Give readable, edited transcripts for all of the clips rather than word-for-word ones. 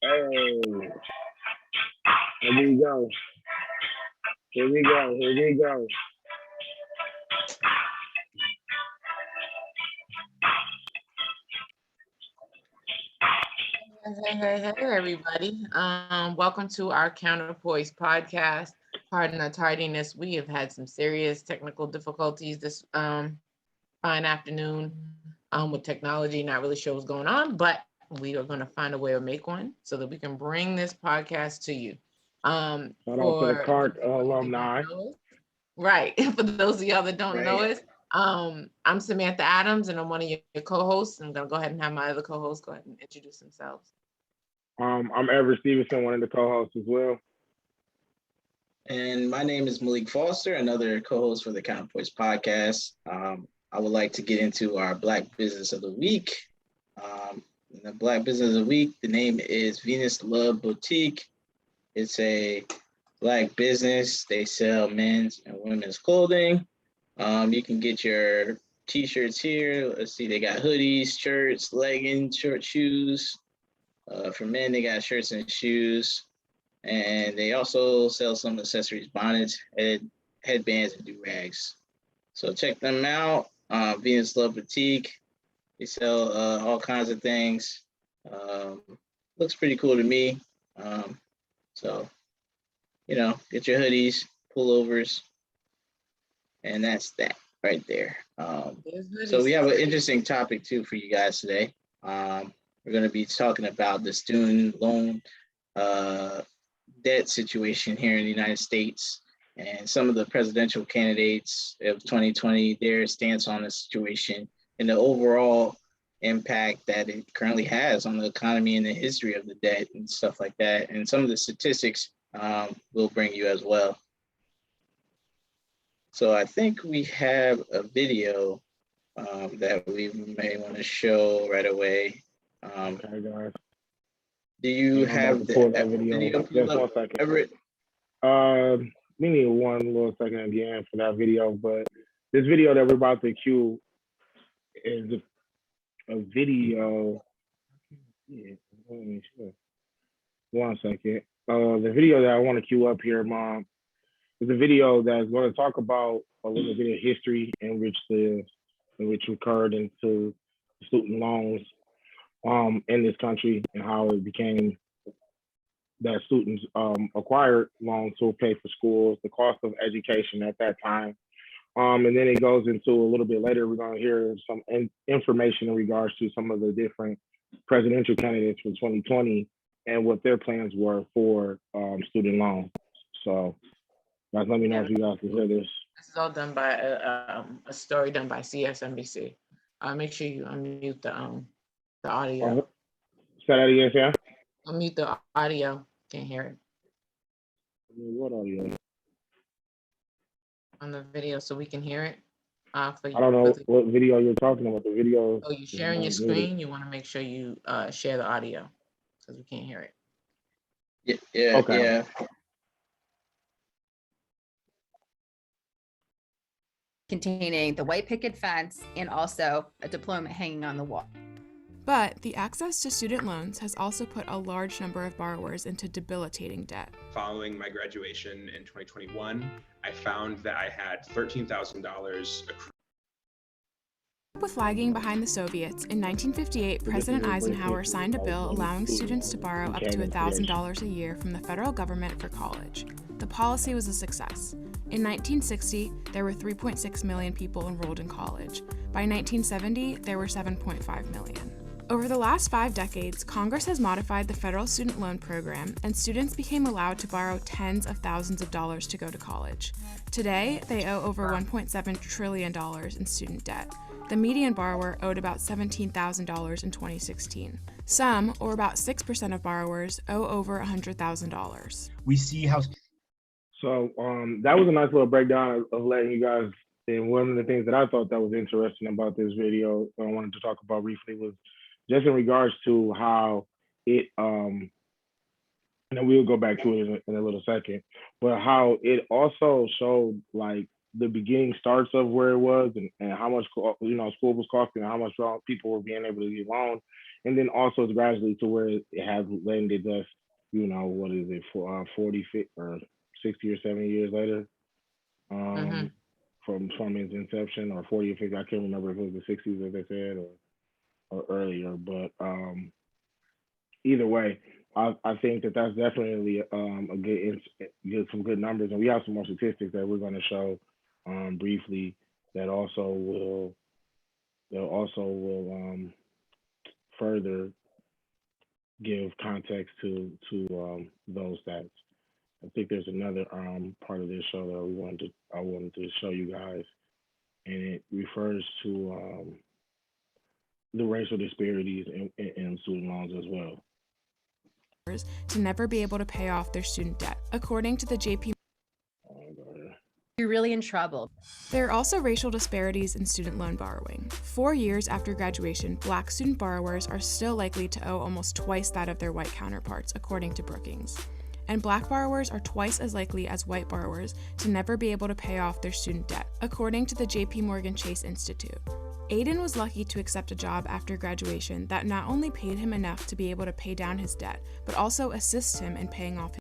Hey, here we go. Here we go. Here we go. Hey, everybody. Welcome to our Counterpoise podcast. Pardon our tardiness. We have had some serious technical difficulties this fine afternoon with technology. Not really sure what's going on, but we are going to find a way to make one so that we can bring this podcast to you. Shout out to the CART alumni. Right. For those of y'all that don't know us, I'm Samantha Adams, and I'm one of your co-hosts. I'm going to go ahead and have my other co-hosts go ahead and introduce themselves. I'm Everett Stevenson, one of the co-hosts as well. And my name is Malik Foster, another co-host for the Counterpoise podcast. I would like to get into our Black Business of the Week. The Black Business of the Week, the name is Venus Love Boutique. It's a Black business. They sell men's and women's clothing. You can get your t-shirts here. Let's see, they got hoodies, shirts, leggings, short shoes. For men, they got shirts and shoes. And they also sell some accessories, bonnets, headbands, and do-rags. So check them out. Venus Love Boutique. They sell all kinds of things. Looks pretty cool to me. So, get your hoodies, pullovers, and that's that right there. So we have an interesting topic too for you guys today. We're going to be talking about the student loan debt situation here in the United States and some of the presidential candidates of 2020, their stance on the situation and the overall impact that it currently has on the economy and the history of the debt and stuff like that. And some of the statistics we'll bring you as well. So I think we have a video that we may want to show right away. Okay, guys. Do you have that video? Just 1 second. Everett? We need one little second at the end for that video, but this video that we're about to cue is a video. Yeah, 1 second. The video that I want to cue up here, Mom, is a video that's going to talk about a little bit of history in which occurred into student loans in this country and how it became that students acquired loans to pay for schools, the cost of education at that time. And then it goes into a little bit later, we're going to hear some information in regards to some of the different presidential candidates for 2020 and what their plans were for student loans. So guys, let me know if you guys can hear this. This is all done by a story done by CSNBC. Make sure you unmute the audio. Say that again, Sam. Unmute the audio. Can't hear it. What audio? On the video, so we can hear it. I don't know what video you're talking about. The video. Oh, you're sharing your screen. You want to make sure you share the audio because we can't hear it. Yeah. Okay. Yeah. Containing the white picket fence and also a diploma hanging on the wall. But the access to student loans has also put a large number of borrowers into debilitating debt. Following my graduation in 2021, I found that I had $13,000 accrued. With lagging behind the Soviets, in 1958, President Eisenhower signed a bill allowing students to borrow up to $1,000 a year from the federal government for college. The policy was a success. In 1960, there were 3.6 million people enrolled in college. By 1970, there were 7.5 million. Over the last 5 decades, Congress has modified the federal student loan program, and students became allowed to borrow tens of thousands of dollars to go to college. Today, they owe over $1.7 trillion in student debt. The median borrower owed about $17,000 in 2016. Some, or about 6% of borrowers, owe over $100,000. We see how... So that was a nice little breakdown of letting you guys, and one of the things that I thought that was interesting about this video I wanted to talk about briefly was just in regards to how it, and then we'll go back to it in a little second, but how it also showed like the beginning starts of where it was and how much school was costing and how much people were being able to get loans, and then also it's gradually to where it has landed us, what is it, for 40 or 60 or 70 years later, from its inception, or 40 or 50. I can't remember if it was the 60s as they said, or earlier, but either way, I think that's definitely a good some good numbers, and we have some more statistics that we're going to show briefly that also will further give context to those stats. I think there's another part of this show that I wanted to show you guys, and it refers to the racial disparities in student loans as well. To never be able to pay off their student debt, according to the JP. You're really in trouble. There are also racial disparities in student loan borrowing. 4 years after graduation, Black student borrowers are still likely to owe almost twice that of their white counterparts, according to Brookings. And Black borrowers are twice as likely as white borrowers to never be able to pay off their student debt, according to the JP Morgan Chase Institute. Aiden was lucky to accept a job after graduation that not only paid him enough to be able to pay down his debt, but also assists him in paying off his.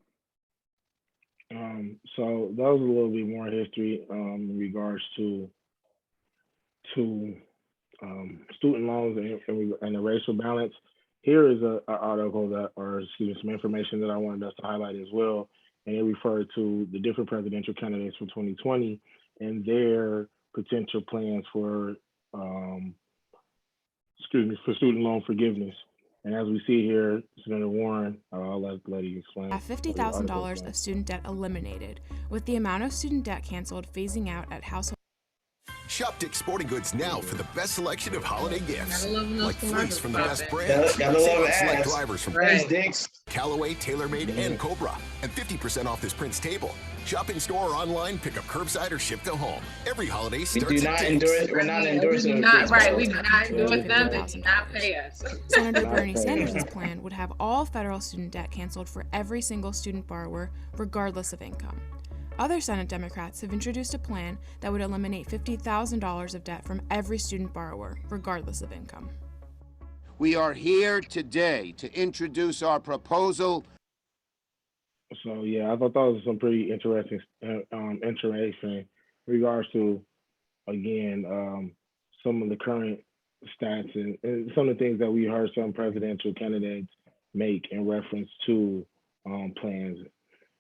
So that was a little bit more history in regards to student loans and the racial balance. Here is an article some information that I wanted us to highlight as well, and it referred to the different presidential candidates for 2020 and their potential plans for student loan forgiveness. And as we see here, Senator Warren, I'll let you explain. $50,000 of student debt eliminated, with the amount of student debt canceled phasing out at household. Shop Dick's Sporting Goods now for the best selection of holiday gifts, like fleece from the best Gotta brands, love select ads. drivers from Thanks, Dicks. Callaway, TaylorMade, and Cobra, and 50% off this Prince table. Shop in store or online, pick up curbside or ship to home. Every holiday starts We do at not Dick's. endorse. We're not endorsing. We do not endorse them. They do not pay us. Senator Bernie Sanders' plan would have all federal student debt canceled for every single student borrower, regardless of income. Other Senate Democrats have introduced a plan that would eliminate $50,000 of debt from every student borrower, regardless of income. We are here today to introduce our proposal. So yeah, I thought that was some pretty interesting information in regards to, again, some of the current stats and some of the things that we heard some presidential candidates make in reference to plans.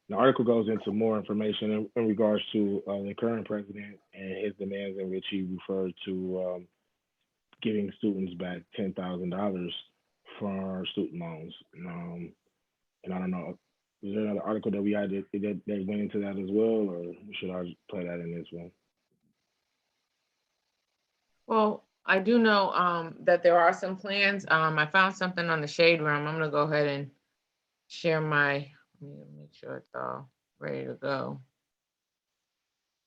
The article goes into more information in regards to the current president and his demands, in which he referred to giving students back $10,000 for student loans. And I don't know, is there another article that we had that went into that as well, or should I play that in this one? Well, I do know that there are some plans. I found something on the Shade Room. I'm gonna go ahead and share my. Let me make sure it's all ready to go.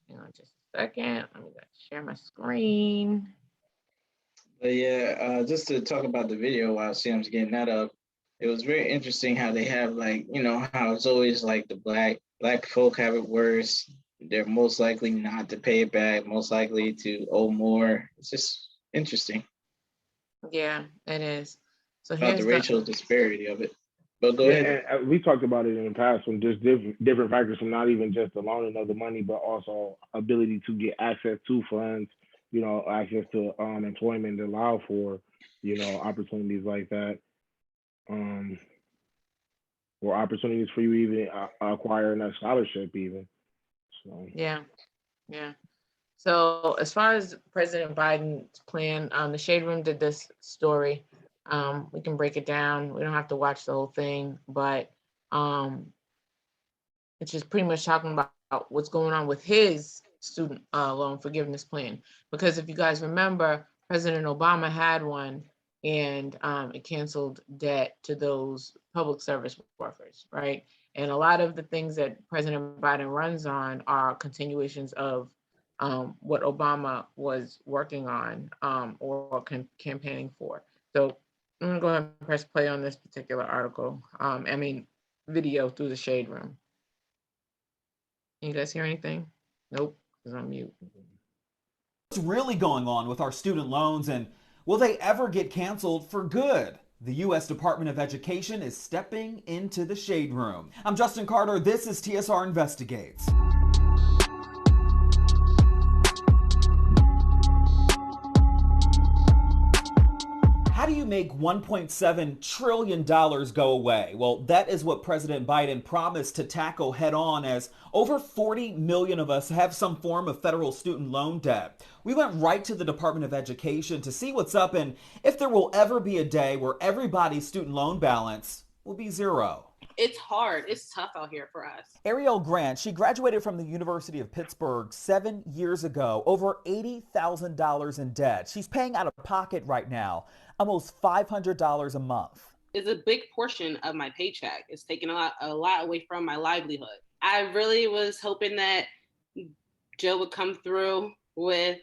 Hang on just a second. Let me share my screen. But yeah, just to talk about the video while Sam's getting that up, it was very interesting how they have, like, how it's always like the black folk have it worse. They're most likely not to pay it back, most likely to owe more. It's just interesting. Yeah, it is. So About here's the racial disparity of it. But go ahead. And we talked about it in the past from just different factors, from not even just the loaning of the money, but also ability to get access to funds, access to employment to allow for, opportunities like that, or opportunities for you even acquiring a scholarship even. So Yeah. So as far as President Biden's plan, the Shade Room did this story. We can break it down. We don't have to watch the whole thing, but it's just pretty much talking about what's going on with his student loan forgiveness plan. Because if you guys remember, President Obama had one, and it canceled debt to those public service workers, right? And a lot of the things that President Biden runs on are continuations of what Obama was working on or campaigning for. So I'm gonna go ahead and press play on this particular article. Video through the Shade Room. Can you guys hear anything? Nope. is on mute. What's really going on with our student loans, and will they ever get canceled for good? The U.S. Department of Education is stepping into the shade room. I'm Justin Carter. This is TSR Investigates. How do you make $1.7 trillion go away? Well, that is what President Biden promised to tackle head on, as over 40 million of us have some form of federal student loan debt. We went right to the Department of Education to see what's up and if there will ever be a day where everybody's student loan balance will be zero. It's hard. It's tough out here for us. Ariel Grant, she graduated from the University of Pittsburgh 7 years ago, over $80,000 in debt. She's paying out of pocket right now, almost $500 a month. It's a big portion of my paycheck. It's taking a lot away from my livelihood. I really was hoping that Joe would come through with,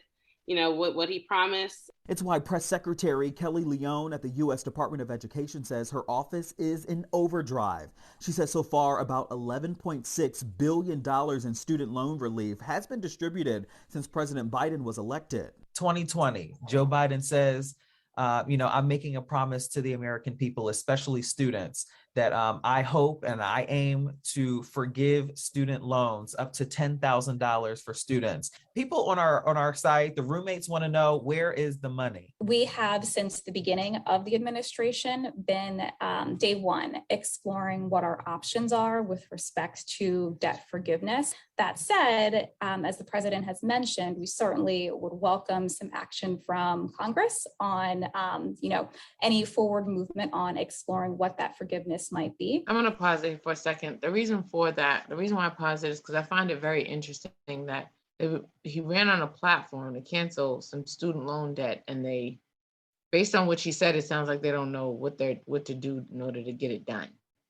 what he promised. It's why Press Secretary Kelly Leone at the U.S. Department of Education says her office is in overdrive. She says so far about $11.6 billion in student loan relief has been distributed since President Biden was elected. 2020, Joe Biden says, I'm making a promise to the American people, especially students, that I hope and I aim to forgive student loans up to $10,000 for students. People on our site, the roommates want to know, where is the money? We have, since the beginning of the administration, been day one exploring what our options are with respect to debt forgiveness. That said, as the president has mentioned, we certainly would welcome some action from Congress on, any forward movement on exploring what that forgiveness might be. I'm going to pause it for a second. The reason why I pause it is because I find it very interesting that he ran on a platform to cancel some student loan debt, and they, based on what she said, it sounds like they don't know what to do in order to get it done,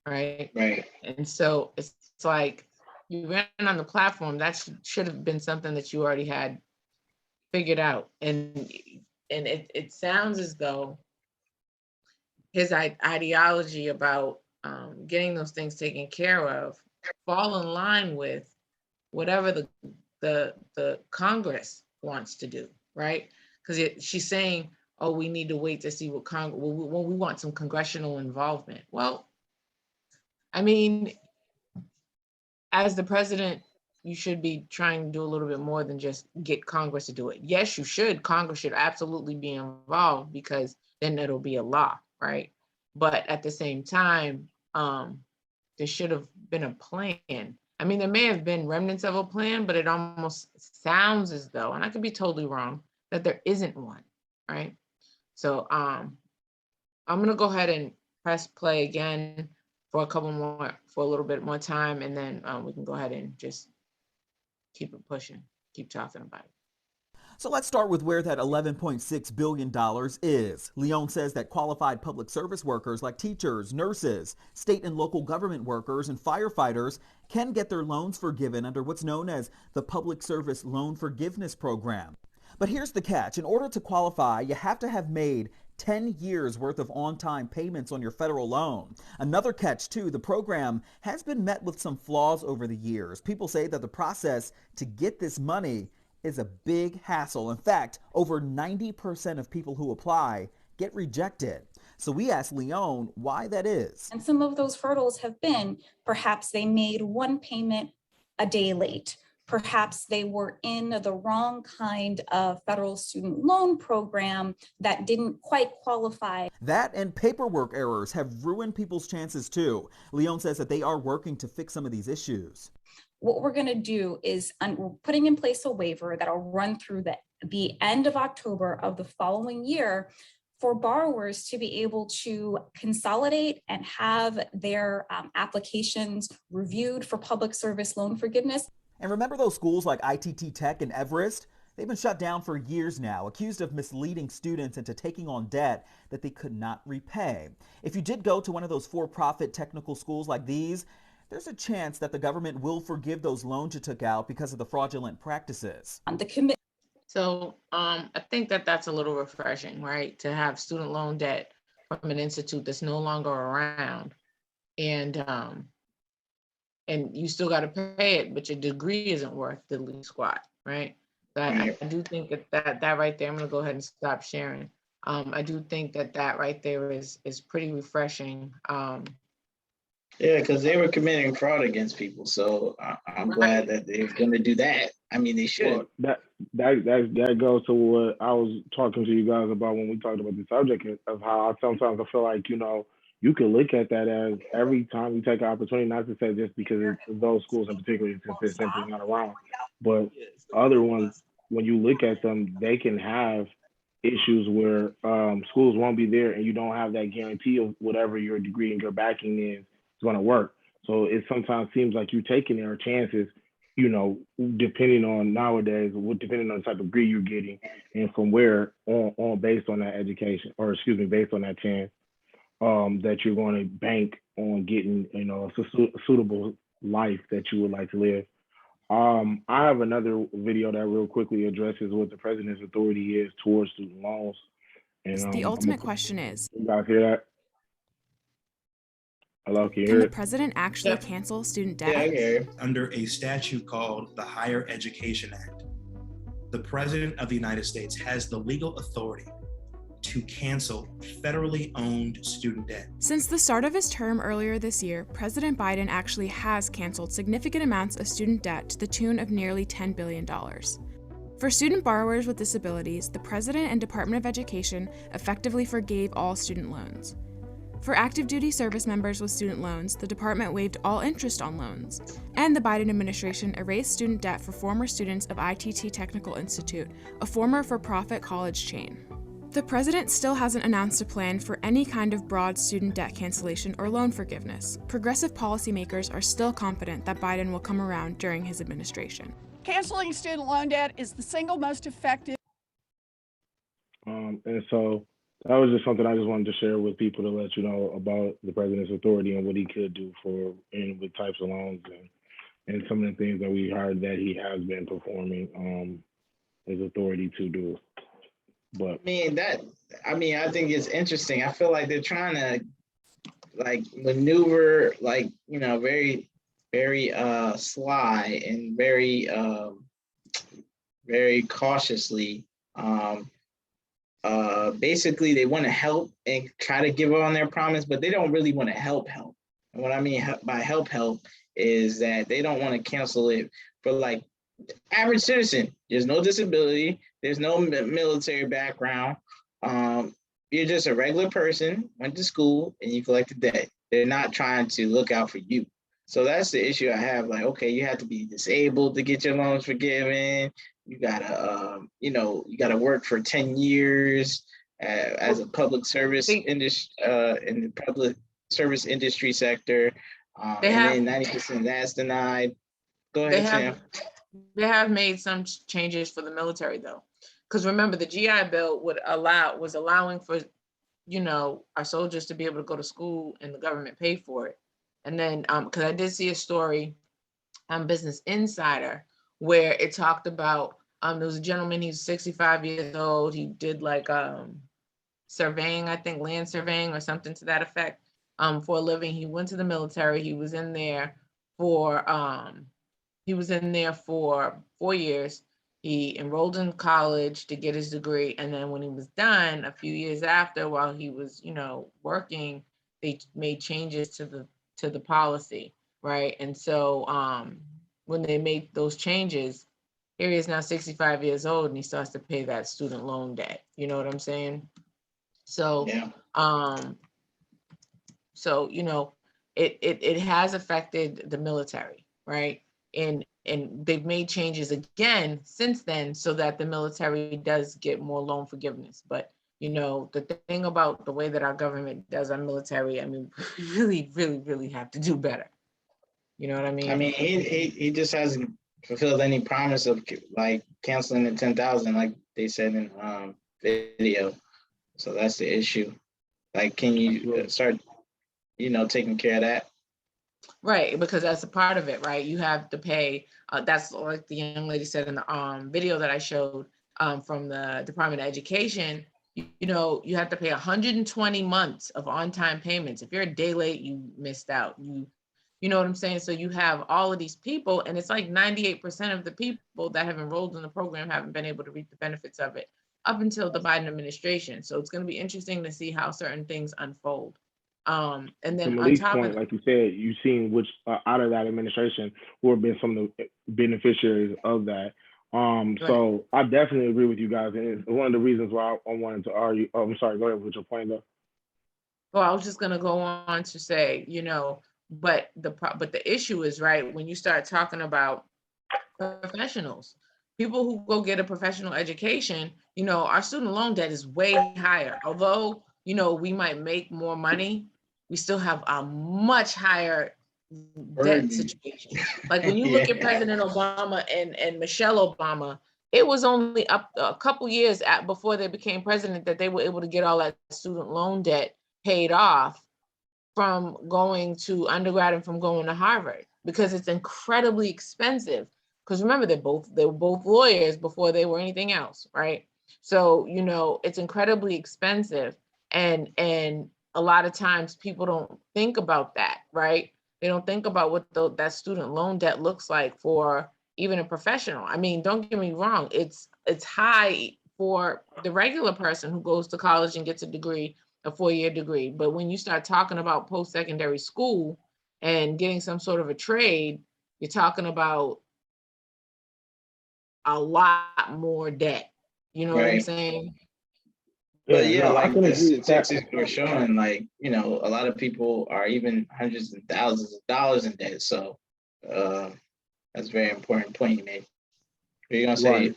right? Right. And so it's like, you ran on the platform, that should have been something that you already had figured out, and it sounds as though his ideology about getting those things taken care of fall in line with whatever the Congress wants to do, right? Because she's saying, oh, we need to wait to see what Congress, we want some congressional involvement. Well, I mean, as the president, you should be trying to do a little bit more than just get Congress to do it. Yes, you should. Congress should absolutely be involved, because then it'll be a law, right? But at the same time, there should have been a plan. I mean, there may have been remnants of a plan, but it almost sounds as though, and I could be totally wrong, that there isn't one, right? So I'm gonna go ahead and press play again for a little bit more time, and then we can go ahead and just keep it pushing, keep talking about it. So let's start with where that $11.6 billion is. Leone says that qualified public service workers like teachers, nurses, state and local government workers, and firefighters can get their loans forgiven under what's known as the Public Service Loan Forgiveness Program. But here's the catch. In order to qualify, you have to have made 10 years worth of on-time payments on your federal loan. Another catch too, the program has been met with some flaws over the years. People say that the process to get this money is a big hassle. In fact, over 90% of people who apply get rejected. So we asked Leone why that is. And some of those hurdles have been, perhaps they made one payment a day late. Perhaps they were in the wrong kind of federal student loan program that didn't quite qualify. That and paperwork errors have ruined people's chances too. Leone says that they are working to fix some of these issues. What we're going to do is we're putting in place a waiver that'll run through the end of October of the following year for borrowers to be able to consolidate and have their applications reviewed for public service loan forgiveness. And remember those schools like ITT Tech and Everest? They've been shut down for years now, accused of misleading students into taking on debt that they could not repay. If you did go to one of those for-profit technical schools like these, there's a chance that the government will forgive those loans you took out because of the fraudulent practices. So I think that's a little refreshing, right? To have student loan debt from an institute that's no longer around, and you still got to pay it, but your degree isn't worth the least squat, right? But I do think that right there, I'm gonna go ahead and stop sharing. I do think that right there is pretty refreshing. Yeah, because they were committing fraud against people. So I'm glad that they're going to do that. I mean, they should. Well, that goes to what I was talking to you guys about when we talked about the subject of how sometimes I feel like, you can look at that as every time you take an opportunity, not to say just because it's those schools in particular, since they're simply not around, but other ones, when you look at them, they can have issues where schools won't be there and you don't have that guarantee of whatever your degree and your backing is going to work. So it sometimes seems like you're taking their chances, depending on nowadays, depending on the type of degree you're getting and from where on based on that education, or excuse me, based on that chance that you're going to bank on getting, a suitable life that you would like to live. I have another video that real quickly addresses what the president's authority is towards student loans. And The ultimate question is, you guys hear that? Hello, can you can hear the it? president actually cancel student debt? Yeah, I hear you. Under a statute called the Higher Education Act, the President of the United States has the legal authority to cancel federally owned student debt. Since the start of his term earlier this year, President Biden actually has canceled significant amounts of student debt to the tune of nearly $10 billion. For student borrowers with disabilities, the President and Department of Education effectively forgave all student loans. For active duty service members with student loans, the department waived all interest on loans. And the Biden administration erased student debt for former students of ITT Technical Institute, a former for-profit college chain. The president still hasn't announced a plan for any kind of broad student debt cancellation or loan forgiveness. Progressive policymakers are still confident that Biden will come around during his administration. Canceling student loan debt is the single most effective. And so that was just something I just wanted to share with people to let you know about the president's authority and what he could do with types of loans and some of the things that we heard that he has been performing his authority to do. But I think it's interesting. I feel like they're trying to maneuver very, very sly and very very cautiously. Basically, they want to help and try to give on their promise, but they don't really want to help. And what I mean by help is that they don't want to cancel it for average citizen. There's no disability. There's no military background. You're just a regular person, went to school, and you collected debt. They're not trying to look out for you. So that's the issue I have. Okay, you have to be disabled to get your loans forgiven. You gotta work for 10 years as a public service industry in the public service industry sector. Then 90% that's denied. Go ahead, Sam. They have made some changes for the military though, because remember the GI Bill was allowing for, our soldiers to be able to go to school and the government pay for it. And then, because I did see a story on Business Insider where it talked about there was a gentleman, he's 65 years old. He did surveying, I think land surveying or something to that effect for a living. He went to the military. He was in there for 4 years. He enrolled in college to get his degree. And then when he was done, a few years after, while he was, working, they made changes to the policy, right? And so when they made those changes, here he is now 65 years old and he starts to pay that student loan debt. You know what I'm saying? So, yeah. It has affected the military, right? And they've made changes again since then so that the military does get more loan forgiveness. But the thing about the way that our government does our military, we really, really, really have to do better. You know what I mean? He just hasn't fulfilled any promise of canceling the 10,000 like they said in video. So that's the issue. Can you start, taking care of that? Right, because that's a part of it, right? You have to pay. That's like the young lady said in the video that I showed from the Department of Education. You have to pay 120 months of on-time payments. If you're a day late, you missed out. You know what I'm saying? So you have all of these people, and it's like 98% of the people that have enrolled in the program haven't been able to reap the benefits of it up until the Biden administration. So it's going to be interesting to see how certain things unfold. And To then on Malik's top point, of like you said, you've seen which out of that administration who have been some of the beneficiaries of that. So I definitely agree with you guys, and it's one of the reasons why I wanted to argue. Oh, I'm sorry. Go ahead with your point, though. well, I was just going to go on to say, you know, but the issue is, right, when you start talking about professionals, people who go get a professional education, you know, our student loan debt is way higher. Although, you know, we might make more money, we still have a much higher debt situation. Like when you look at President Obama and Michelle Obama, it was only up a couple years before they became president that they were able to get all that student loan debt paid off from going to undergrad and from going to Harvard, because it's incredibly expensive. Because remember, they were both lawyers before they were anything else, right? So, you know, it's incredibly expensive, and a lot of times people don't think about that, right? They don't think about what that student loan debt looks like for even a professional. I mean, don't get me wrong, it's high for the regular person who goes to college and gets a degree, a 4-year degree. But when you start talking about post-secondary school and getting some sort of a trade, you're talking about a lot more debt. You know what I'm saying? But yeah, like the statistics were showing, like, you know, a lot of people are even hundreds and thousands of dollars in debt. So that's a very important point you made. What are you gonna say? Right.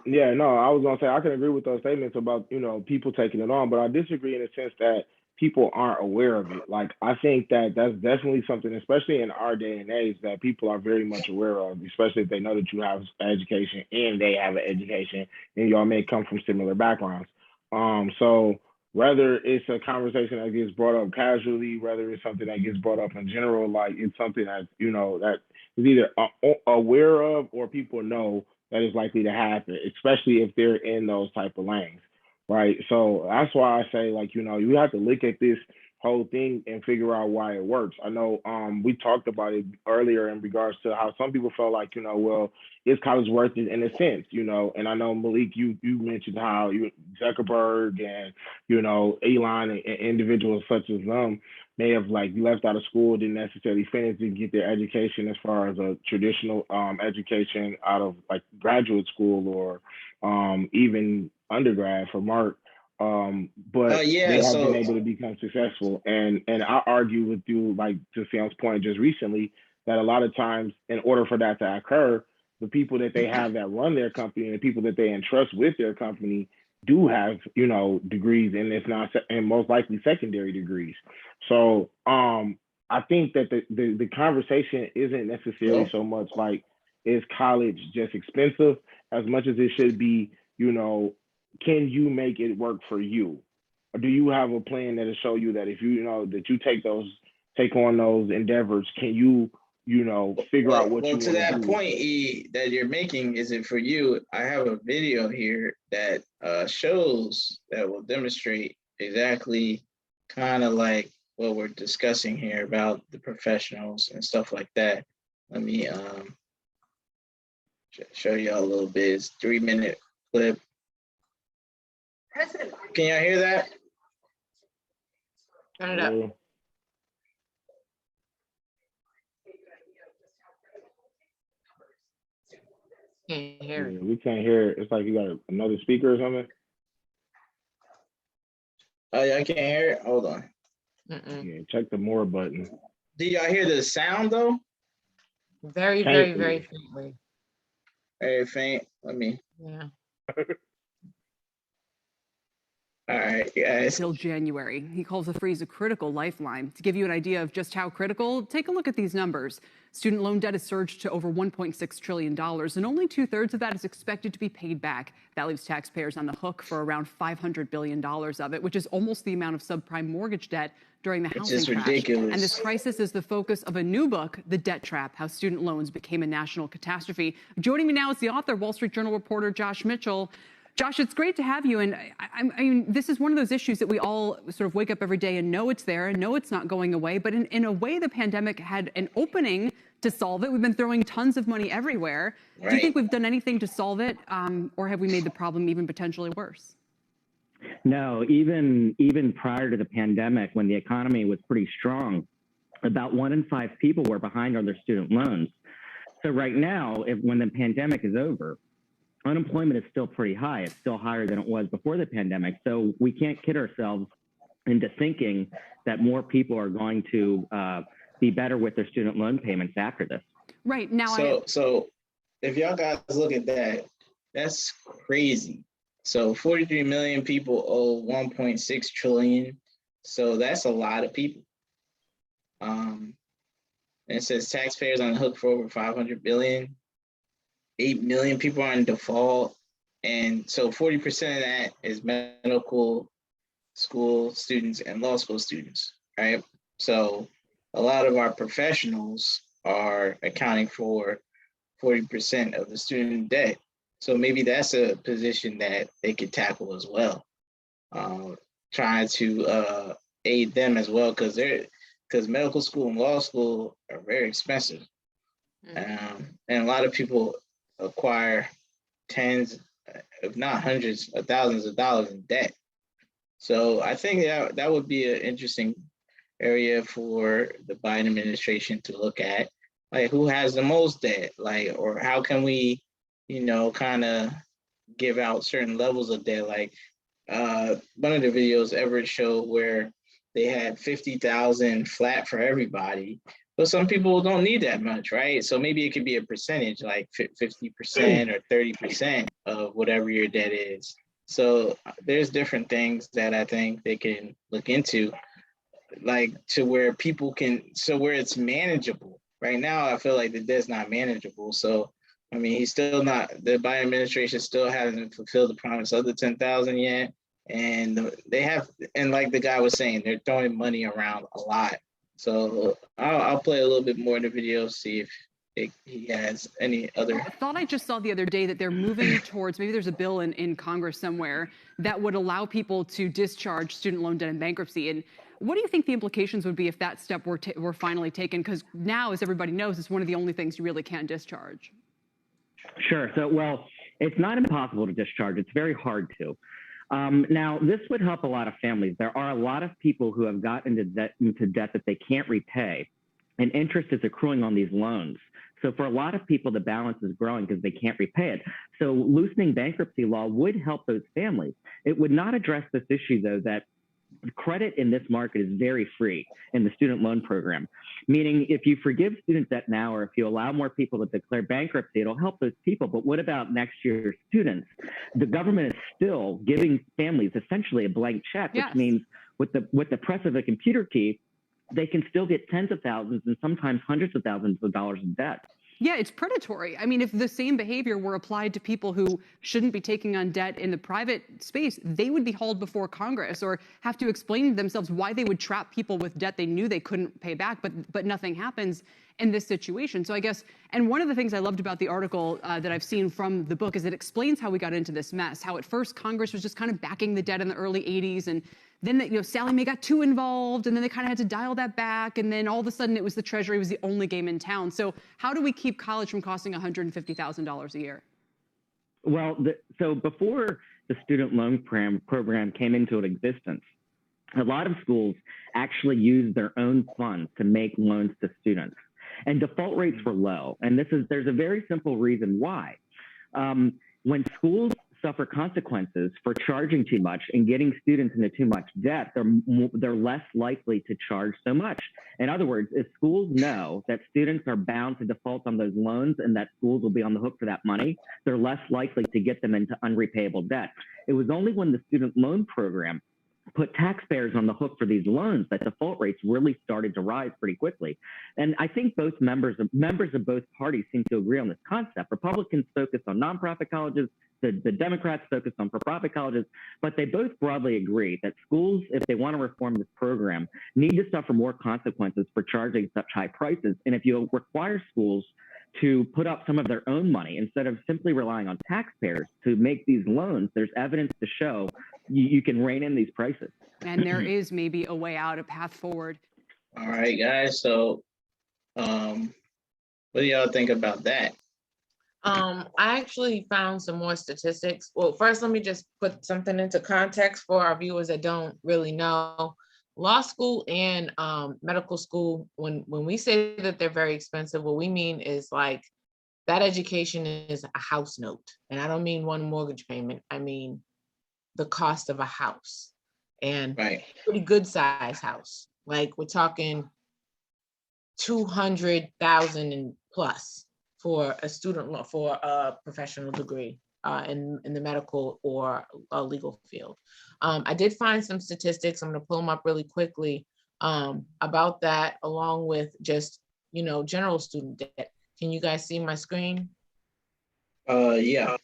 Yeah, no, I was gonna say I can agree with those statements about, you know, people taking it on, but I disagree in the sense that people aren't aware of it. Like, I think that that's definitely something, especially in our day and age, that people are very much aware of, especially if they know that you have an education and they have an education and y'all may come from similar backgrounds. So whether it's a conversation that gets brought up casually, whether it's something that gets brought up in general, like it's something that, you know, that is either aware of or people know that is likely to happen, especially if they're in those type of lanes, right? So that's why I say, like, you know, you have to look at this whole thing and figure out why it works. I know we talked about it earlier in regards to how some people felt like, you know, well, is college worth it in a sense, you know? And I know, Malik, you mentioned how Zuckerberg and, you know, Elon and individuals such as them may have like left out of school, didn't necessarily finish, didn't get their education as far as a traditional education out of like graduate school or even undergrad for Mark. But they have been able to become successful. And I argue with you, like to Sam's point just recently, that a lot of times in order for that to occur, the people that they have that run their company and the people that they entrust with their company do have, you know, degrees, and if not, and most likely secondary degrees. So I think that the conversation isn't necessarily so much like, is college just expensive, as much as it should be, you know, can you make it work for you? Or do you have a plan that'll show you that if you know that you take on those endeavors, can you, you know, figure out what you want to do? Well, to that point, E, that you're making, is it for you? I have a video here that shows, that will demonstrate exactly kind of like what we're discussing here about the professionals and stuff like that. Let me show y'all a little bit. It's a 3-minute clip. Can y'all hear that? Turn it up. Can't hear it. We can't hear it. It's like you got another speaker or something. Oh, yeah, I can't hear it. Hold on. Yeah, check the more button. Do y'all hear the sound though? Very, very, very faintly. Very faint. Let me. Yeah. All right, guys. Until January. He calls the freeze a critical lifeline. To give you an idea of just how critical, take a look at these numbers. Student loan debt has surged to over $1.6 trillion, and only 2/3 of that is expected to be paid back. That leaves taxpayers on the hook for around $500 billion of it, which is almost the amount of subprime mortgage debt during the housing crash. Ridiculous. And this crisis is the focus of a new book, The Debt Trap: How Student Loans Became a National Catastrophe. Joining me now is the author, Wall Street Journal reporter Josh Mitchell. Josh, it's great to have you. And I mean, this is one of those issues that we all sort of wake up every day and know it's there and know it's not going away. But in a way, the pandemic had an opening to solve it. We've been throwing tons of money everywhere. Right. Do you think we've done anything to solve it? Or have we made the problem even potentially worse? No, even prior to the pandemic, when the economy was pretty strong, about 1 in 5 people were behind on their student loans. So right now, when the pandemic is over, unemployment is still pretty high. It's still higher than it was before the pandemic. So we can't kid ourselves into thinking that more people are going to be better with their student loan payments after this. Right now, So if y'all guys look at that, that's crazy. So 43 million people owe 1.6 trillion. So that's a lot of people. And it says taxpayers on the hook for over 500 billion. 8 million people are in default. And so 40% of that is medical school students and law school students, right? So a lot of our professionals are accounting for 40% of the student debt. So maybe that's a position that they could tackle as well. Trying to aid them as well, because medical school and law school are very expensive. And a lot of people acquire tens, if not hundreds of thousands of dollars in debt. So I think that would be an interesting area for the Biden administration to look at, like who has the most debt, like, or how can we, kind of give out certain levels of debt. Like one of the videos Everett showed where they had 50,000 flat for everybody. But some people don't need that much, right? So maybe it could be a percentage, like 50% or 30% of whatever your debt is. So there's different things that I think they can look into, like to where people can, so where it's manageable. Right now, I feel like the debt's not manageable. So, I mean, the Biden administration still hasn't fulfilled the promise of the 10,000 yet. And and like the guy was saying, they're throwing money around a lot. So I'll play a little bit more in the video, see if he has any other. I thought I just saw the other day that they're moving towards, maybe there's a bill in Congress somewhere that would allow people to discharge student loan debt in bankruptcy. And what do you think the implications would be if that step were finally taken? Because now, as everybody knows, it's one of the only things you really can't discharge. Sure. So, well, it's not impossible to discharge. It's very hard to. Now, this would help a lot of families. There are a lot of people who have gotten into debt that they can't repay, and interest is accruing on these loans. So for a lot of people, the balance is growing because they can't repay it. So loosening bankruptcy law would help those families. It would not address this issue, though, that credit in this market is very free in the student loan program, meaning if you forgive student debt now, or if you allow more people to declare bankruptcy, it'll help those people. But what about next year's students? The government is still giving families essentially a blank check, which means with the press of a computer key, they can still get tens of thousands and sometimes hundreds of thousands of dollars in debt. Yeah, it's predatory. I mean, if the same behavior were applied to people who shouldn't be taking on debt in the private space, they would be hauled before Congress or have to explain to themselves why they would trap people with debt they knew they couldn't pay back, but nothing happens in this situation. So I guess, and one of the things I loved about the article that I've seen from the book is it explains how we got into this mess, how at first Congress was just kind of backing the debt in the early 80s, and then Sallie Mae got too involved, and then they kind of had to dial that back, and then all of a sudden it was the Treasury was the only game in town. So how do we keep college from costing $150,000 a year? Well, so before the student loan program came into existence, a lot of schools actually used their own funds to make loans to students, and default rates were low. And there's a very simple reason why. When schools suffer consequences for charging too much and getting students into too much debt, they're less likely to charge so much. In other words, if schools know that students are bound to default on those loans and that schools will be on the hook for that money, they're less likely to get them into unrepayable debt. It was only when the student loan program put taxpayers on the hook for these loans that default rates really started to rise pretty quickly. And I think both members of both parties seem to agree on this concept. Republicans focus on nonprofit colleges, the Democrats focus on for-profit colleges, but they both broadly agree that schools, if they want to reform this program, need to suffer more consequences for charging such high prices. And if you require schools to put up some of their own money instead of simply relying on taxpayers to make these loans. There's evidence to show you can rein in these prices. And there is maybe a way out, a path forward. All right, guys. So, what do y'all think about that? I actually found some more statistics. Well, first, let me just put something into context for our viewers that don't really know. Law school and medical school, when we say that they're very expensive, what we mean is like that education is a house note. And I don't mean one mortgage payment. I mean the cost of a house, and pretty good size house. Like we're talking 200,000 and plus for a student loan for a professional degree in the medical or legal field. I did find some statistics. I'm going to pull them up really quickly about that, along with just, general student debt. Can you guys see my screen? Yeah.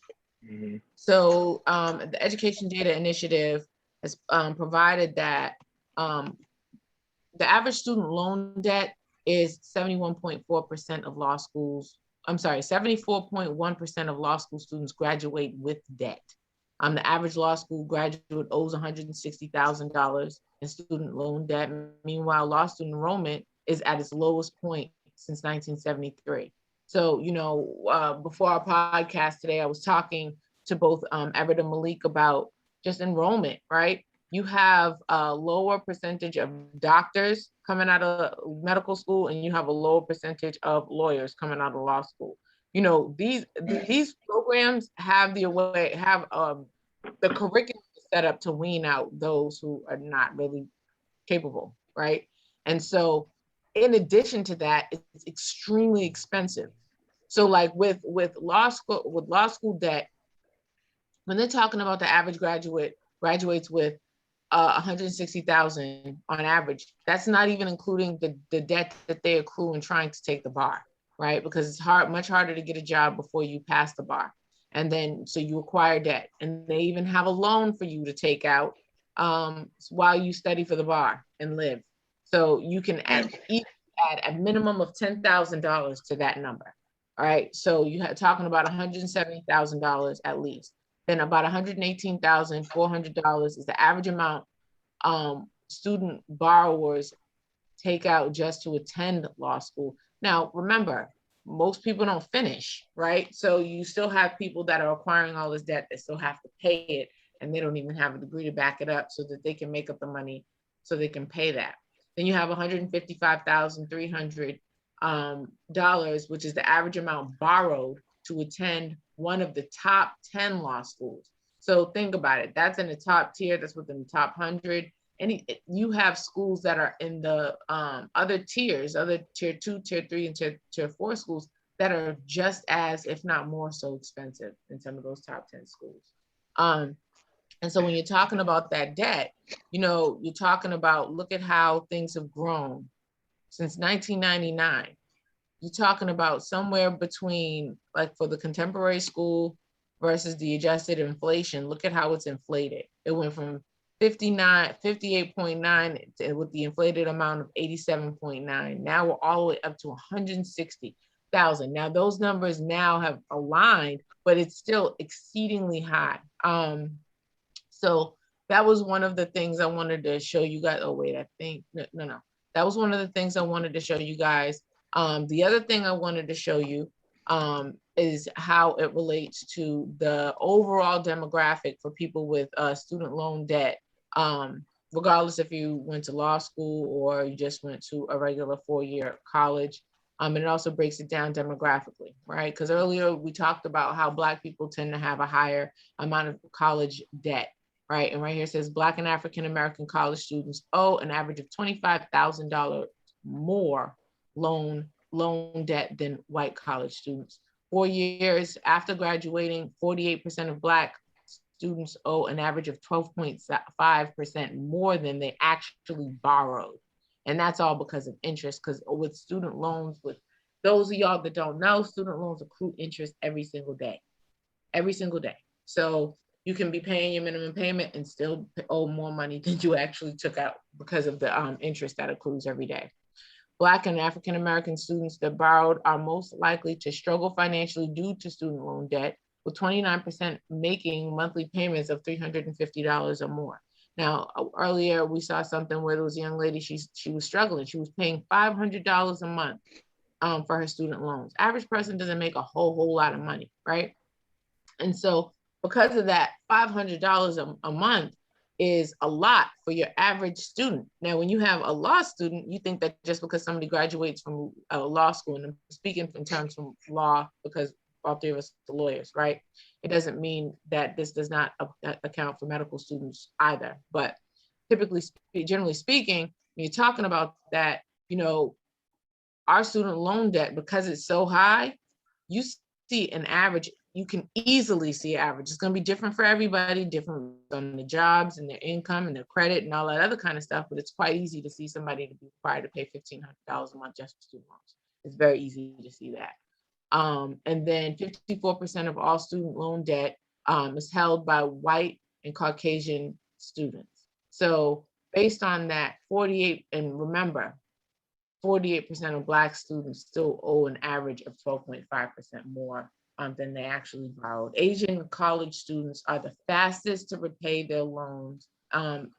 Mm-hmm. So the Education Data Initiative has provided that the average student loan debt is 71.4% of law schools. I'm sorry, 74.1% of law school students graduate with debt. The average law school graduate owes $160,000 in student loan debt. Meanwhile, law student enrollment is at its lowest point since 1973. So, before our podcast today, I was talking to both Everett and Malik about just enrollment, right? You have a lower percentage of doctors coming out of medical school, and you have a lower percentage of lawyers coming out of law school. These programs have the curriculum set up to wean out those who are not really capable, right? And so, in addition to that, it's extremely expensive. So, like with law school debt, when they're talking about the average graduates with 160,000 on average, that's not even including the debt that they accrue in trying to take the bar, right? Because it's much harder to get a job before you pass the bar. And then, so you acquire debt, and they even have a loan for you to take out while you study for the bar and live. So you can add a minimum of $10,000 to that number. All right. So you are talking about $170,000 at least. Then about $118,400 is the average amount student borrowers take out just to attend law school. Now, remember, most people don't finish, right? So you still have people that are acquiring all this debt that still have to pay it, and they don't even have a degree to back it up so that they can make up the money so they can pay that. Then you have $155,300, which is the average amount borrowed to attend one of the top 10 law schools. So think about it. That's in the top tier. That's within the top 100. And you have schools that are in the other tiers, other tier 2, tier 3, and tier 4 schools that are just as, if not more so expensive in some of those top 10 schools. And so when you're talking about that debt, you're talking about, look at how things have grown since 1999. You're talking about somewhere between, like for the contemporary school versus the adjusted inflation, look at how it's inflated. It went from 58.9 with the inflated amount of 87.9. Now we're all the way up to 160,000. Now those numbers now have aligned, but it's still exceedingly high. So that was one of the things I wanted to show you guys. Oh wait, I think, no. That was one of the things I wanted to show you guys. The other thing I wanted to show you is how it relates to the overall demographic for people with student loan debt, regardless if you went to law school or you just went to a regular 4-year college. And it also breaks it down demographically, right? Because earlier we talked about how Black people tend to have a higher amount of college debt, right? And right here it says Black and African American college students owe an average of $25,000 more loan debt than white college students. 4 years after graduating, 48% of Black students owe an average of 12.5% more than they actually borrowed. And that's all because of interest, because with student loans, with those of y'all that don't know, student loans accrue interest every single day. So you can be paying your minimum payment and still owe more money than you actually took out because of the interest that accrues every day. Black and African American students that borrowed are most likely to struggle financially due to student loan debt, with 29% making monthly payments of $350 or more. Now, earlier we saw something where there was a young lady, she was struggling. She was paying $500 a month for her student loans. Average person doesn't make a whole lot of money, right? And so because of that, $500 a month is a lot for your average student. Now, when you have a law student, you think that just because somebody graduates from a law school, and I'm speaking in terms from law because all three of us are lawyers, right? It doesn't mean that this does not account for medical students either. But typically, generally speaking, when you're talking about that, you know, our student loan debt, because it's so high, you see an average, you can easily see average. It's going to be different for everybody, different on the jobs and their income and their credit and all that other kind of stuff. But it's quite easy to see somebody to be required to pay $1,500 a month just for student loans. It's very easy to see that. And then 54% of all student loan debt is held by white and Caucasian students. So based on that, 48, and remember, 48% of Black students still owe an average of 12.5% more than they actually borrowed. Asian college students are the fastest to repay their loans and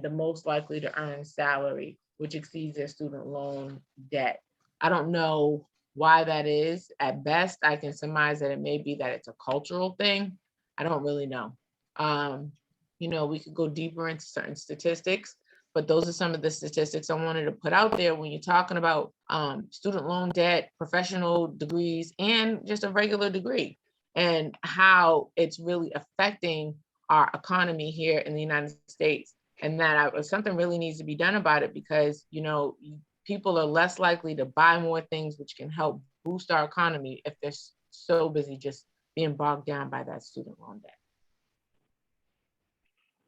the most likely to earn salary, which exceeds their student loan debt. I don't know why that is. At best, I can surmise that it may be that it's a cultural thing. I don't really know. You know, we could go deeper into certain statistics, but those are some of the statistics I wanted to put out there when you're talking about student loan debt, professional degrees, and just a regular degree, and how it's really affecting our economy here in the United States. And that something really needs to be done about it, because, you know, people are less likely to buy more things which can help boost our economy if they're so busy just being bogged down by that student loan debt.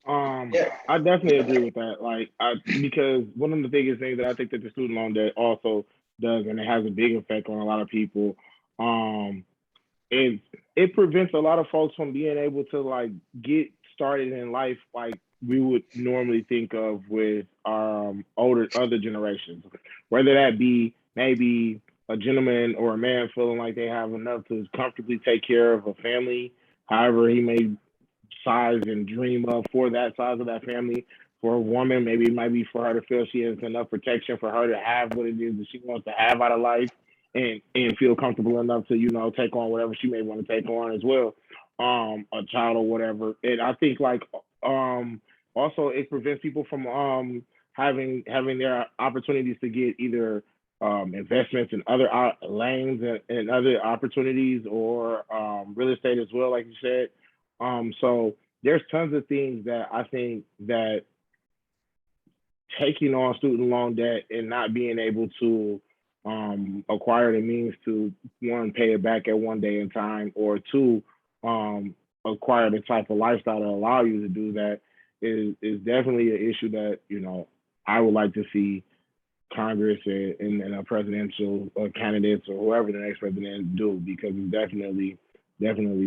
I definitely agree with that. Because one of the biggest things that I think that the student loan debt also does, and it has a big effect on a lot of people, it prevents a lot of folks from being able to get started in life like we would normally think of with other generations, whether that be maybe a gentleman or a man feeling like they have enough to comfortably take care of a family, however he may size and dream of for that size of that family. For a woman, maybe it might be for her to feel she has enough protection for her to have what it is that she wants to have out of life, and feel comfortable enough to, you know, take on whatever she may want to take on as well, a child or whatever. And I think also it prevents people from having their opportunities to get either investments in other lanes and other opportunities, or real estate as well, like you said. So there's tons of things that I think that taking on student loan debt and not being able to acquire the means to, one, pay it back at one day in time, or two, acquire the type of lifestyle that allow you to do that is definitely an issue that, you know, I would like to see Congress and a presidential candidates or whoever the next president do, because it's definitely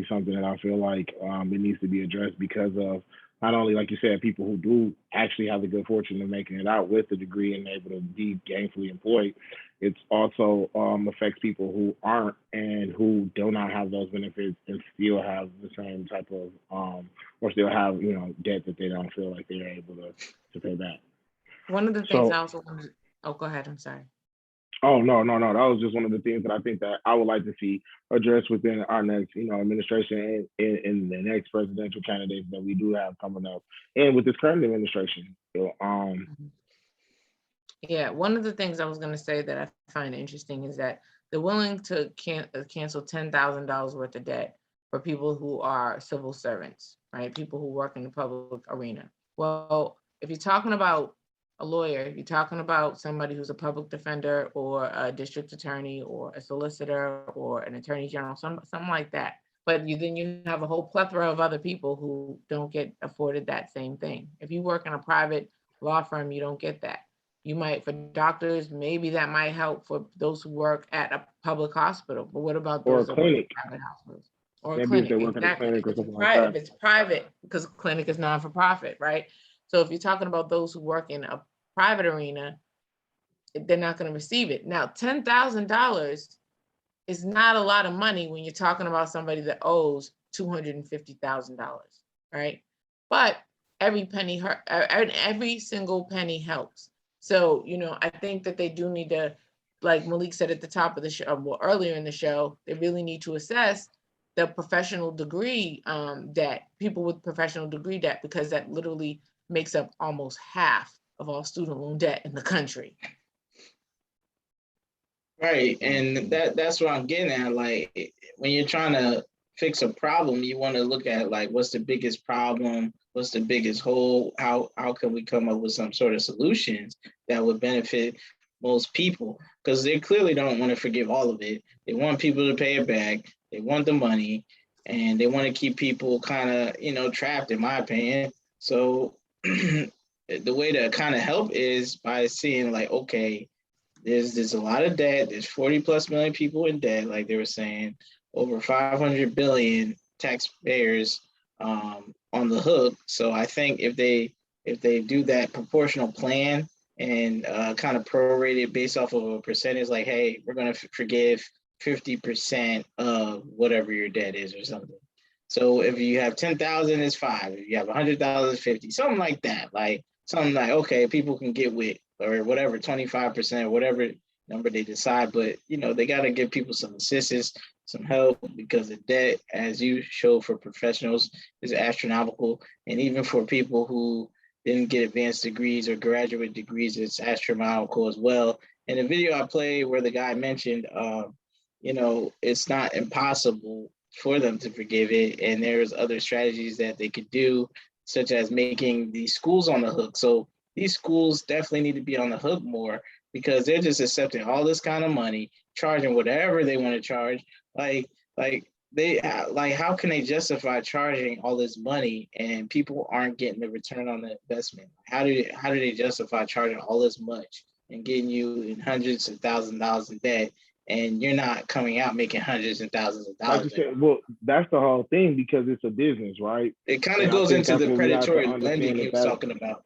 something that I feel like it needs to be addressed, because of not only, like you said, people who do actually have the good fortune of making it out with a degree and able to be gainfully employed. It's also affects people who aren't and who do not have those benefits and still have the same type of or still have, you know, debt that they don't feel like they're able to pay back. One of the things I also wanted. Oh, go ahead. I'm sorry. Oh, no. That was just one of the things that I think that I would like to see addressed within our next, you know, administration and the next presidential candidates that we do have coming up, and with this current administration. So, yeah, one of the things I was going to say that I find interesting is that they're willing to cancel $10,000 worth of debt for people who are civil servants, right? People who work in the public arena. Well, if you're talking about a lawyer, you're talking about somebody who's a public defender or a district attorney or a solicitor or an attorney general, something like that. But then you have a whole plethora of other people who don't get afforded that same thing. If you work in a private law firm, you don't get that. You might, for doctors, maybe that might help for those who work at a public hospital. But what about those that work in private hospitals? Or a clinic, exactly. If it's private, because a clinic is non-for-profit, right? So if you're talking about those who work in a private arena, they're not going to receive it. Now, $10,000 is not a lot of money when you're talking about somebody that owes $250,000, right? But every single penny helps. So, I think that they do need to, like Malik said at the top of the show, well, earlier in the show, they really need to assess the professional degree debt, people with professional degree debt, because that literally makes up almost half of all student loan debt in the country. Right, and that's what I'm getting at. Like, when you're trying to fix a problem, you want to look at, like, what's the biggest problem, what's the biggest hole, how can we come up with some sort of solutions that would benefit most people, because they clearly don't want to forgive all of it. They want people to pay it back, they want the money, and they want to keep people kind of, trapped, in my opinion. So the way to kind of help is by seeing, like, okay, there's a lot of debt. There's 40+ million people in debt, like they were saying, over 500 billion taxpayers on the hook. So I think if they do that proportional plan and kind of prorate it based off of a percentage, like, hey, we're going to forgive 50% of whatever your debt is or something. So if you have 10,000, it's 5. If you have 100,000, it's 50. Something like that. Like something like, okay, people can get with, or whatever, 25%, or whatever number they decide. But, they got to give people some assistance, some help, because the debt, as you show, for professionals is astronomical. And even for people who didn't get advanced degrees or graduate degrees, it's astronomical as well. In the video I played where the guy mentioned, it's not impossible for them to forgive it. And there's other strategies that they could do, such as making these schools on the hook. So these schools definitely need to be on the hook more, because they're just accepting all this kind of money, charging whatever they want to charge. Like how can they justify charging all this money and people aren't getting the return on the investment? How do they justify charging all this much and getting you in hundreds of thousands of dollars in debt, and you're not coming out making hundreds and thousands of dollars? Like you said, well, that's the whole thing, because it's a business, right? It kind of goes into the predatory lending he was talking about.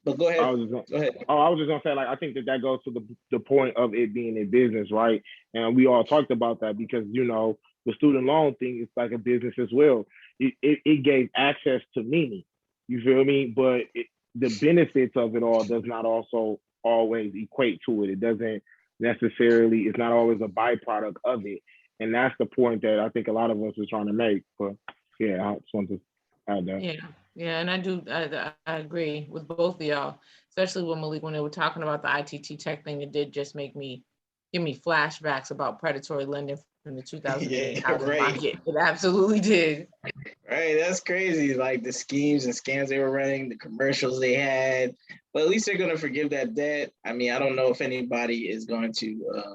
But go ahead. I was just gonna say, like, I think that goes to the point of it being a business, right? And we all talked about that, because the student loan thing is like a business as well. It gave access to meaning, you feel me? But the benefits of it all does not also always equate to it. It doesn't necessarily. It's not always a byproduct of it, and that's the point that I think a lot of us are trying to make. But yeah, I just want to add that. Yeah, and I agree with both of y'all, especially with Malik, when they were talking about the ITT tech thing. It did just give me flashbacks about predatory lending from the 2008 housing market. It absolutely did. Right, that's crazy. Like the schemes and scams they were running, the commercials they had. But at least they're going to forgive that debt. I mean, I don't know if anybody is going to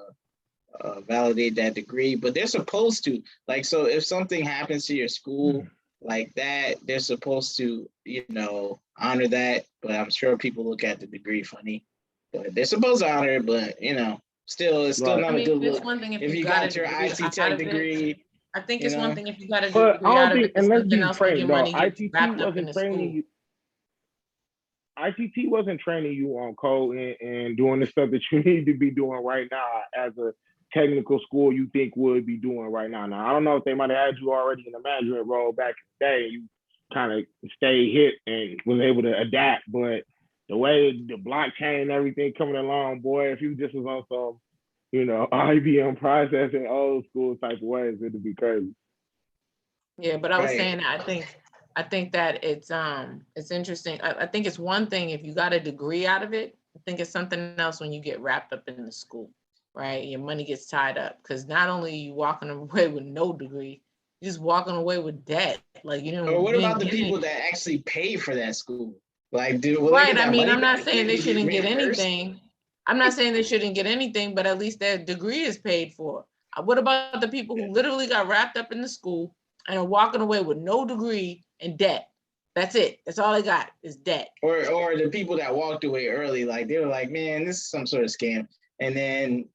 validate that degree, but they're supposed to. Like, so if something happens to your school like that, they're supposed to, honor that. But I'm sure people look at the degree funny. But they're supposed to honor it, but still, it's still not a good look. One thing if you got your IT tech degree. I think it's one thing if you got a But degree out of it, and let's something be else when your frank, money though, gets wrapped up in the school. ITT wasn't training you on code and doing the stuff that you need to be doing right now as a technical school you think would be doing right now. Now, I don't know if they might have had you already in the management role back in the day, and you kind of stayed hit and was able to adapt. But the way the blockchain and everything coming along, boy, if you just was on some, IBM processing old school type of ways, it'd be crazy. Yeah, but I was saying, I think that it's interesting. I think it's one thing if you got a degree out of it. I think it's something else when you get wrapped up in the school, right? Your money gets tied up, because not only are you walking away with no degree, you're just walking away with debt. Like, Or what about the people that actually pay for that school? Like, right? I mean, I'm not saying they shouldn't get anything. I'm not saying they shouldn't get anything, but at least their degree is paid for. What about the people who literally got wrapped up in the school and are walking away with no degree and debt? That's it. That's all they got is debt. Or the people that walked away early, like they were like, man, this is some sort of scam. And then,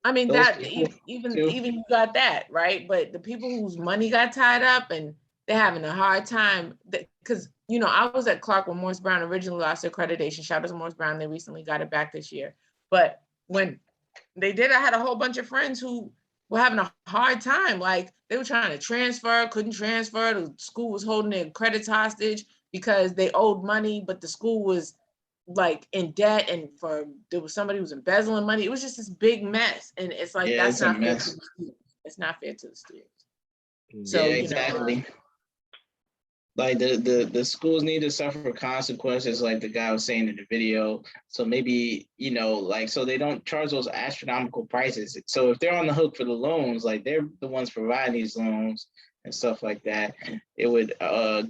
I mean, that even you got that, right? But the people whose money got tied up and they're having a hard time, because you know, I was at Clark when Morris Brown originally lost their accreditation. Shout out to Morris Brown. They recently got it back this year. But when they did, I had a whole bunch of friends who were having a hard time. Like they were trying to transfer, couldn't transfer. The school was holding their credits hostage because they owed money, but the school was like in debt, and there was somebody who was embezzling money. It was just this big mess. And it's like, Yeah, that's it's a not fair to mess. the students. It's not fair to the students. Yeah, So, exactly. Like the schools need to suffer consequences, like the guy was saying in the video. So maybe, you know, like, so they don't charge those astronomical prices. So if they're on the hook for the loans, like they're the ones providing these loans and stuff like that, it would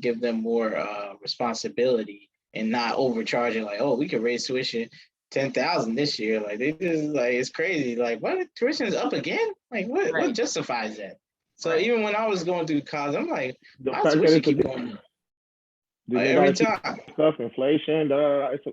give them more responsibility and not overcharging. Like, oh, we could raise tuition 10,000 this year. Like they just like, it's crazy. Like, what, tuition is up again? Like what justifies that? So even when I was going through college, I'm like, The my fact that tuition it's keep going up. they Like, gotta every keep time. stuff, inflation, it's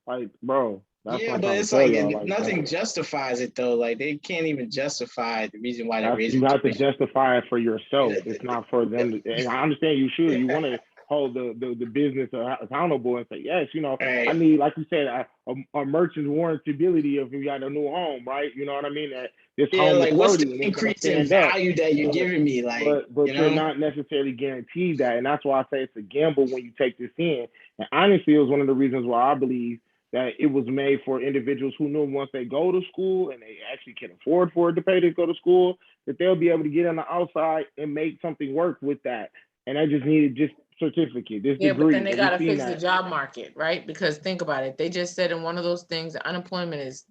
like, bro, that's Yeah, what I'm but trying to it's tell like y'all. Like, nothing justifies it though. Like they can't even justify the reason why they're raising you have to tuition. justify it for yourself. It's not for them. And I understand you should. You want to hold the business accountable and say, yes, you know, I need, like you said, a merchant's warrantability if you got a new home, right? You know what I mean? That this Yeah, home like is what's sturdy the and it's gonna increase in stand up. value that you're giving me? Like, But you you're know? not necessarily guaranteed that, and that's why I say it's a gamble when you take this in. And honestly, it was one of the reasons why I believe that it was made for individuals who knew once they go to school and they actually can afford for it to pay to go to school, that they'll be able to get on the outside and make something work with that. And I just needed just certificate, this Yeah, but degree. then they and got we've to seen fix the that. job market, right? Because think about it. They just said in one of those things, that unemployment is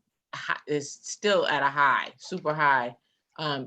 still at a high, super high,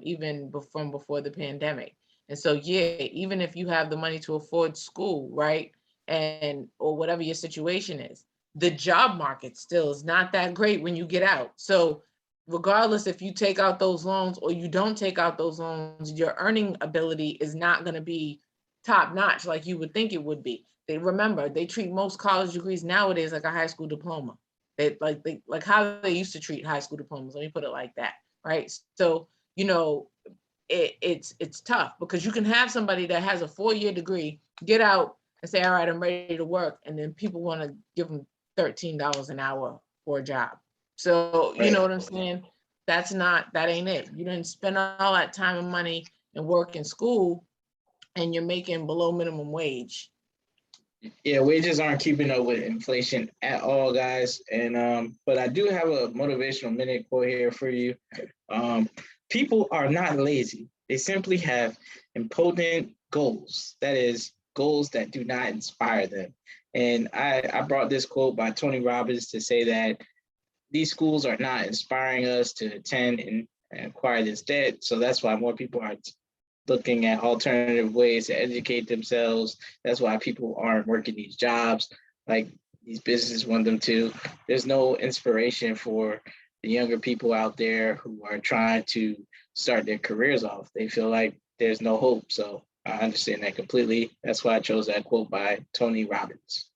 even from before the pandemic. And so, yeah, even if you have the money to afford school, right, and or whatever your situation is, the job market still is not that great when you get out. So regardless if you take out those loans or you don't take out those loans, your earning ability is not going to be top notch like you would think it would be. They treat most college degrees nowadays like a high school diploma. They like how they used to treat high school diplomas. Let me put it like that, right? So, you know, it's tough because you can have somebody that has a 4-year degree get out and say, all right, I'm ready to work, and then people want to give them $13 an hour for a job. So you know what I'm saying? That ain't it. You didn't spend all that time and money and work in school, and you're making below minimum wage. Yeah, wages aren't keeping up with inflation at all, guys. And but I do have a motivational minute quote here for you. People are not lazy. They simply have impotent goals. That is, goals that do not inspire them. And I brought this quote by Tony Robbins to say that these schools are not inspiring us to attend and acquire this debt. So that's why more people are looking at alternative ways to educate themselves. That's why people aren't working these jobs like these businesses want them to. There's no inspiration for the younger people out there who are trying to start their careers off. They feel like there's no hope. So I understand that completely. That's why I chose that quote by Tony Robbins.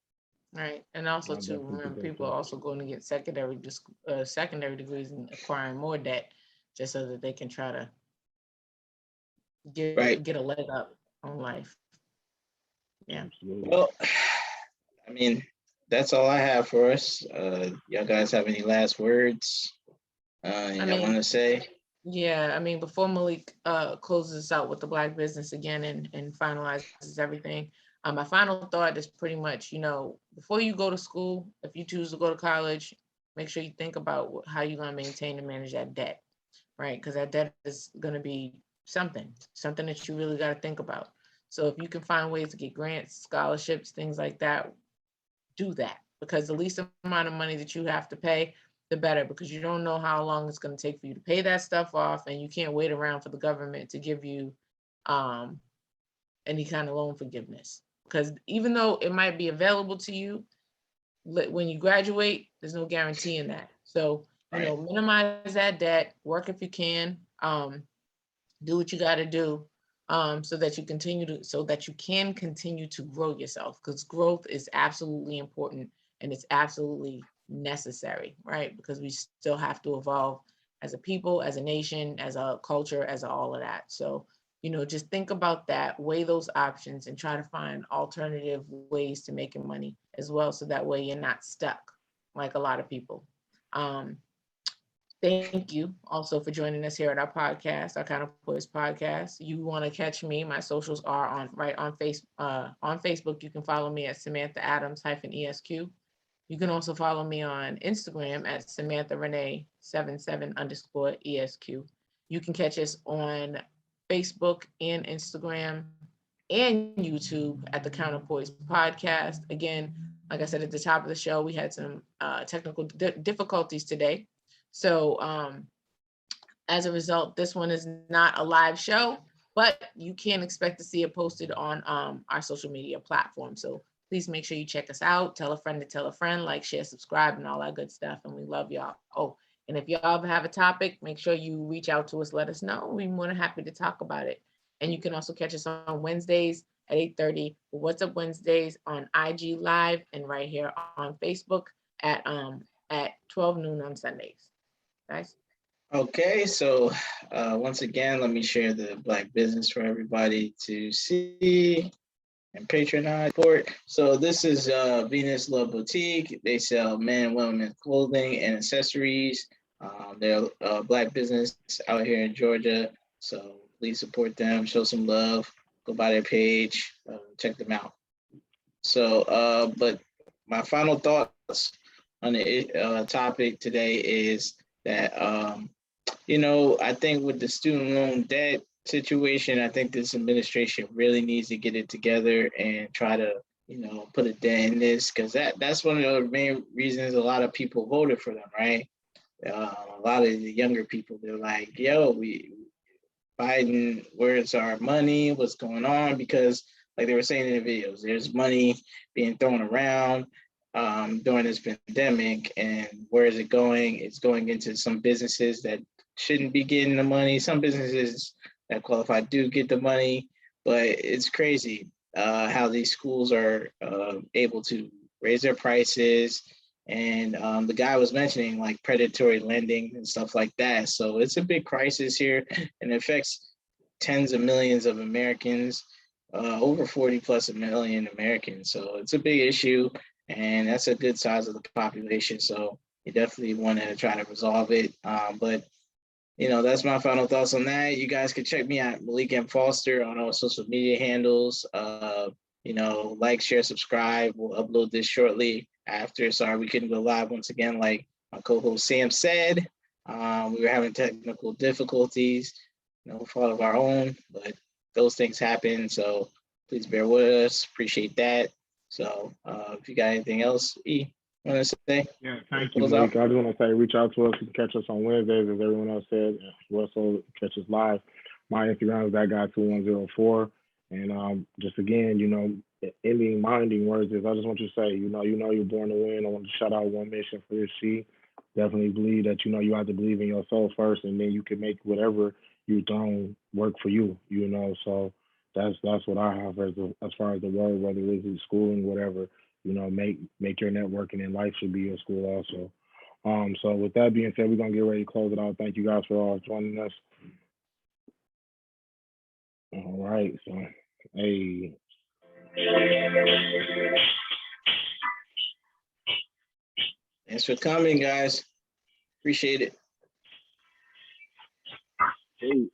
Right, and also too, remember, people are also going to get secondary degrees and acquiring more debt just so that they can try to get a leg up on life. Yeah. Well, I mean, that's all I have for us. Y'all guys have any last words y'all want to say? Yeah, I mean, before Malik closes out with the Black business again and finalizes everything, my final thought is pretty much, you know, before you go to school, if you choose to go to college, make sure you think about how you're going to maintain and manage that debt, right? Because that debt is going to be something that you really got to think about. So if you can find ways to get grants, scholarships, things like that, do that, because the least amount of money that you have to pay, the better, because you don't know how long it's going to take for you to pay that stuff off, and you can't wait around for the government to give you any kind of loan forgiveness. Because even though it might be available to you, when you graduate, there's no guarantee in that. So, you know, minimize that debt, work if you can, do what you got to do, so that you can continue to grow yourself, because growth is absolutely important and it's absolutely necessary, right? Because we still have to evolve as a people, as a nation, as a culture, as all of that. So just think about that, weigh those options, and try to find alternative ways to making money as well. So that way you're not stuck like a lot of people. Thank you also for joining us here at our podcast, our Counterpoise podcast. You want to catch me, my socials are on Facebook. You can follow me at Samantha Adams-ESQ. You can also follow me on Instagram at Samantha Renee 77_ESQ. You can catch us on Facebook and Instagram and YouTube at the Counterpoise podcast. Again, like I said at the top of the show, we had some technical difficulties today. So as a result, this one is not a live show, but you can expect to see it posted on our social media platform. So please make sure you check us out. Tell a friend to tell a friend, like, share, subscribe, and all that good stuff. And we love y'all. Oh, and if y'all have a topic, make sure you reach out to us. Let us know. We're more than happy to talk about it. And you can also catch us on Wednesdays at 8:30 for What's Up Wednesdays on IG Live and right here on Facebook at 12 noon on Sundays. Guys. Okay, so once again, let me share the Black business for everybody to see and patronize. Support. So this is Venus Love Boutique. They sell men and women clothing and accessories. They're a Black business out here in Georgia. So please support them, show some love, go by their page, check them out. So, but my final thoughts on the topic today is that, I think with the student loan debt situation, I think this administration really needs to get it together and try to, put a dent in this, because that's one of the main reasons a lot of people voted for them, right? A lot of the younger people, they're like, yo, Biden, where's our money? What's going on? Because like they were saying in the videos, there's money being thrown around during this pandemic, and where is it going? It's going into some businesses that shouldn't be getting the money. Some businesses that qualify do get the money, but it's crazy how these schools are able to raise their prices. And the guy was mentioning like predatory lending and stuff like that. So it's a big crisis here, and it affects tens of millions of Americans, over 40 plus a million Americans. So it's a big issue, and that's a good size of the population. So you definitely want to try to resolve it. But that's my final thoughts on that. You guys can check me out, Malik M. Foster, on all social media handles. Like, share, subscribe. We'll upload this shortly after. Sorry, we couldn't go live once again, like my co-host Sam said. We were having technical difficulties, no fault of our own, but those things happen. So please bear with us. Appreciate that. So if you got anything else, E, want to say? Yeah, thank you, Malik. I just want to say, reach out to us. You can catch us on Wednesdays, as everyone else said. You also catch us live. My Instagram is thatguy2104. And just again, ending minding words is, I just want you to say, you're born to win. I want to shout out One Mission for your C. Definitely believe that, you have to believe in yourself first, and then you can make whatever you're doing work for you, So that's what I have as far as the word, whether it's in schooling, whatever, make your networking in life should be your school also. So with that being said, we're going to get ready to close it out. Thank you guys for all joining us. All right, so, hey. Thanks for coming, guys. Appreciate it. Hey.